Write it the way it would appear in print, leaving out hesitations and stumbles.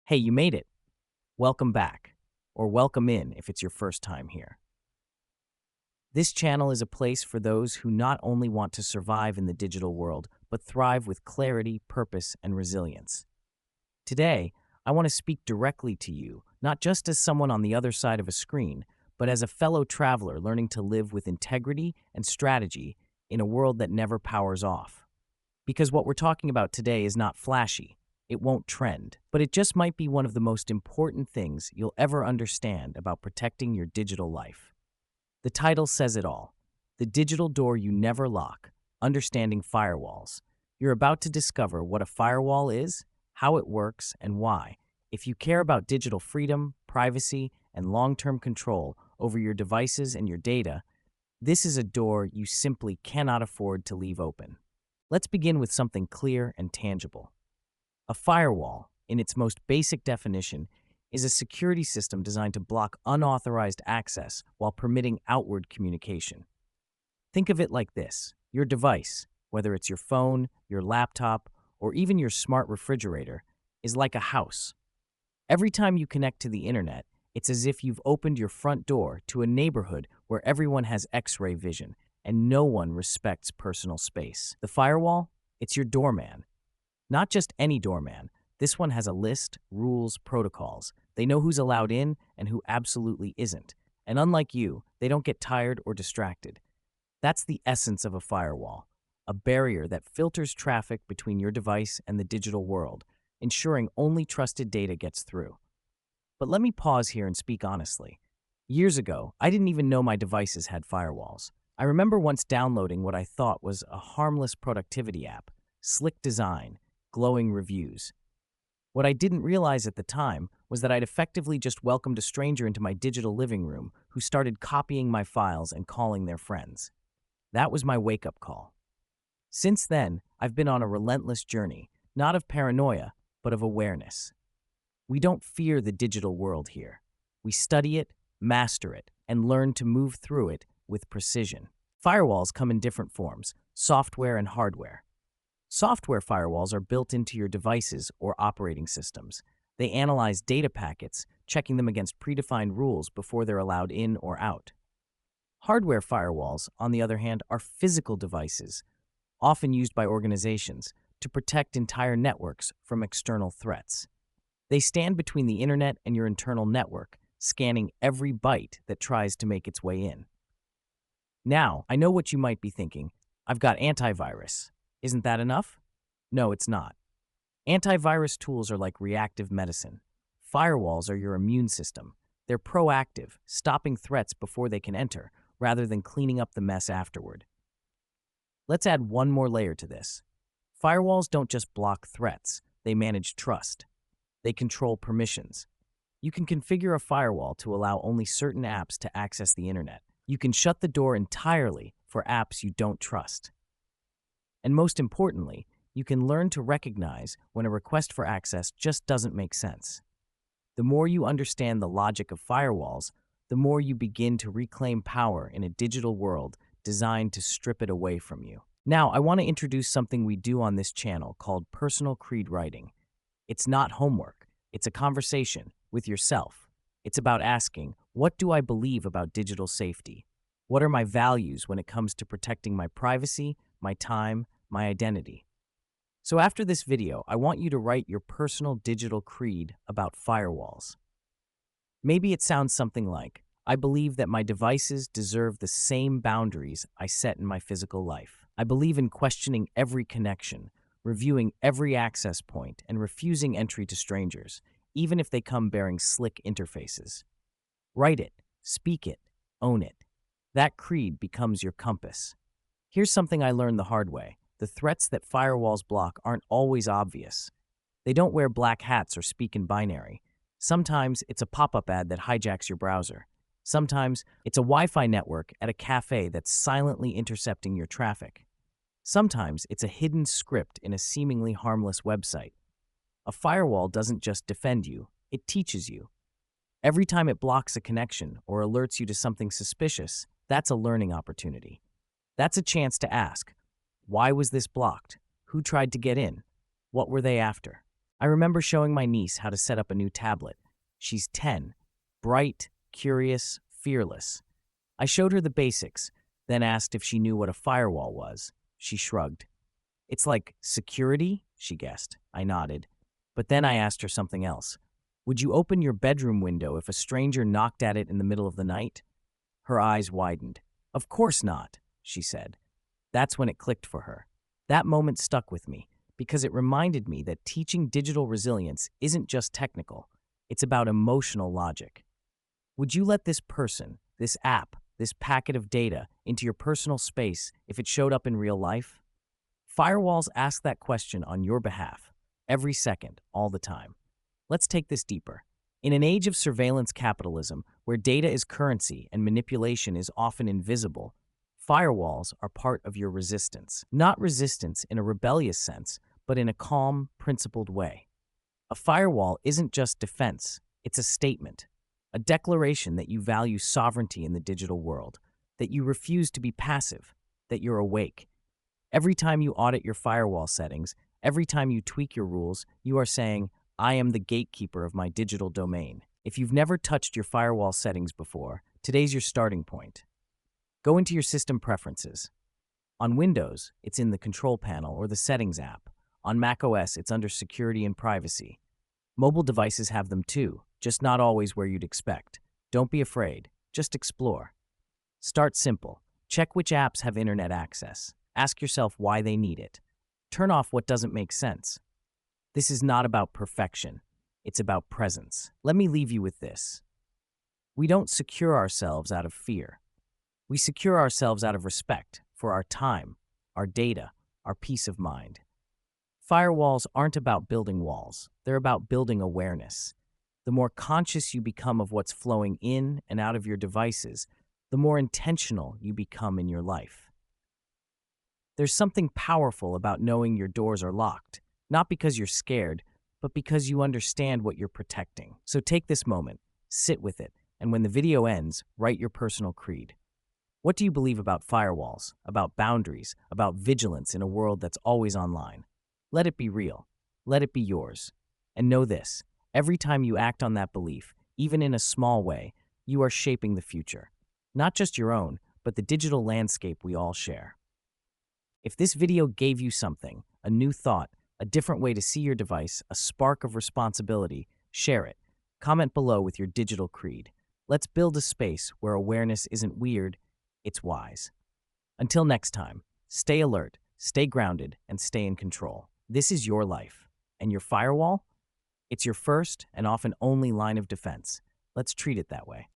Hey, you made it. Welcome back, or welcome in if it's your first time here. This channel is a place for those who not only want to survive in the digital world, but thrive with clarity, purpose, and resilience. Today, I want to speak directly to you, not just as someone on the other side of a screen, but as a fellow traveler learning to live with integrity and strategy in a world that never powers off. Because what we're talking about today is not flashy. It won't trend, but it just might be one of the most important things you'll ever understand about protecting your digital life. The title says it all. The digital door you never lock, understanding firewalls. You're about to discover what a firewall is, how it works, and why. If you care about digital freedom, privacy, and long-term control over your devices and your data, this is a door you simply cannot afford to leave open. Let's begin with something clear and tangible. A firewall, in its most basic definition, is a security system designed to block unauthorized access while permitting outward communication. Think of it like this. Your device, whether it's your phone, your laptop, or even your smart refrigerator, is like a house. Every time you connect to the internet, it's as if you've opened your front door to a neighborhood where everyone has X-ray vision and no one respects personal space. The firewall? It's your doorman. Not just any doorman. This one has a list, rules, protocols. They know who's allowed in and who absolutely isn't. And unlike you, they don't get tired or distracted. That's the essence of a firewall, a barrier that filters traffic between your device and the digital world, ensuring only trusted data gets through. But let me pause here and speak honestly. Years ago, I didn't even know my devices had firewalls. I remember once downloading what I thought was a harmless productivity app, slick design, glowing reviews. What I didn't realize at the time was that I'd effectively just welcomed a stranger into my digital living room who started copying my files and calling their friends. That was my wake-up call. Since then, I've been on a relentless journey, not of paranoia, but of awareness. We don't fear the digital world here. We study it, master it, and learn to move through it with precision. Firewalls come in different forms, software and hardware. Software firewalls are built into your devices or operating systems. They analyze data packets, checking them against predefined rules before they're allowed in or out. Hardware firewalls, on the other hand, are physical devices, often used by organizations to protect entire networks from external threats. They stand between the internet and your internal network, scanning every byte that tries to make its way in. Now, I know what you might be thinking. I've got antivirus. Isn't that enough? No, it's not. Antivirus tools are like reactive medicine. Firewalls are your immune system. They're proactive, stopping threats before they can enter, rather than cleaning up the mess afterward. Let's add one more layer to this. Firewalls don't just block threats, they manage trust. They control permissions. You can configure a firewall to allow only certain apps to access the internet. You can shut the door entirely for apps you don't trust. And most importantly, you can learn to recognize when a request for access just doesn't make sense. The more you understand the logic of firewalls, the more you begin to reclaim power in a digital world designed to strip it away from you. Now, I want to introduce something we do on this channel called personal creed writing. It's not homework. It's a conversation with yourself. It's about asking, what do I believe about digital safety? What are my values when it comes to protecting my privacy, my time, my identity? So after this video, I want you to write your personal digital creed about firewalls. Maybe it sounds something like, I believe that my devices deserve the same boundaries I set in my physical life. I believe in questioning every connection, reviewing every access point, and refusing entry to strangers, even if they come bearing slick interfaces. Write it, speak it, own it. That creed becomes your compass. Here's something I learned the hard way. The threats that firewalls block aren't always obvious. They don't wear black hats or speak in binary. Sometimes it's a pop-up ad that hijacks your browser. Sometimes it's a Wi-Fi network at a cafe that's silently intercepting your traffic. Sometimes it's a hidden script in a seemingly harmless website. A firewall doesn't just defend you, it teaches you. Every time it blocks a connection or alerts you to something suspicious, that's a learning opportunity. That's a chance to ask, why was this blocked? Who tried to get in? What were they after? I remember showing my niece how to set up a new tablet. She's 10, bright, curious, fearless. I showed her the basics, then asked if she knew what a firewall was. She shrugged. It's like security, she guessed. I nodded. But then I asked her something else. Would you open your bedroom window if a stranger knocked at it in the middle of the night? Her eyes widened. Of course not, she said. That's when it clicked for her. That moment stuck with me because it reminded me that teaching digital resilience isn't just technical. It's about emotional logic. Would you let this person, this app, this packet of data into your personal space if it showed up in real life? Firewalls ask that question on your behalf, every second, all the time. Let's take this deeper. In an age of surveillance capitalism, where data is currency and manipulation is often invisible, firewalls are part of your resistance. Not resistance in a rebellious sense, but in a calm, principled way. A firewall isn't just defense, it's a statement, a declaration that you value sovereignty in the digital world, that you refuse to be passive, that you're awake. Every time you audit your firewall settings, every time you tweak your rules, you are saying, I am the gatekeeper of my digital domain. If you've never touched your firewall settings before, today's your starting point. Go into your system preferences. On Windows, it's in the Control Panel or the Settings app. On macOS, it's under Security and Privacy. Mobile devices have them too, just not always where you'd expect. Don't be afraid, just explore. Start simple. Check which apps have internet access. Ask yourself why they need it. Turn off what doesn't make sense. This is not about perfection. It's about presence. Let me leave you with this. We don't secure ourselves out of fear. We secure ourselves out of respect for our time, our data, our peace of mind. Firewalls aren't about building walls. They're about building awareness. The more conscious you become of what's flowing in and out of your devices, the more intentional you become in your life. There's something powerful about knowing your doors are locked, not because you're scared, but because you understand what you're protecting. So take this moment, sit with it, and when the video ends, write your personal creed. What do you believe about firewalls, about boundaries, about vigilance in a world that's always online? Let it be real. Let it be yours. And know this, every time you act on that belief, even in a small way, you are shaping the future. Not just your own, but the digital landscape we all share. If this video gave you something, a new thought, a different way to see your device, a spark of responsibility, share it. Comment below with your digital creed. Let's build a space where awareness isn't weird, it's wise. Until next time, stay alert, stay grounded, and stay in control. This is your life. And your firewall? It's your first and often only line of defense. Let's treat it that way.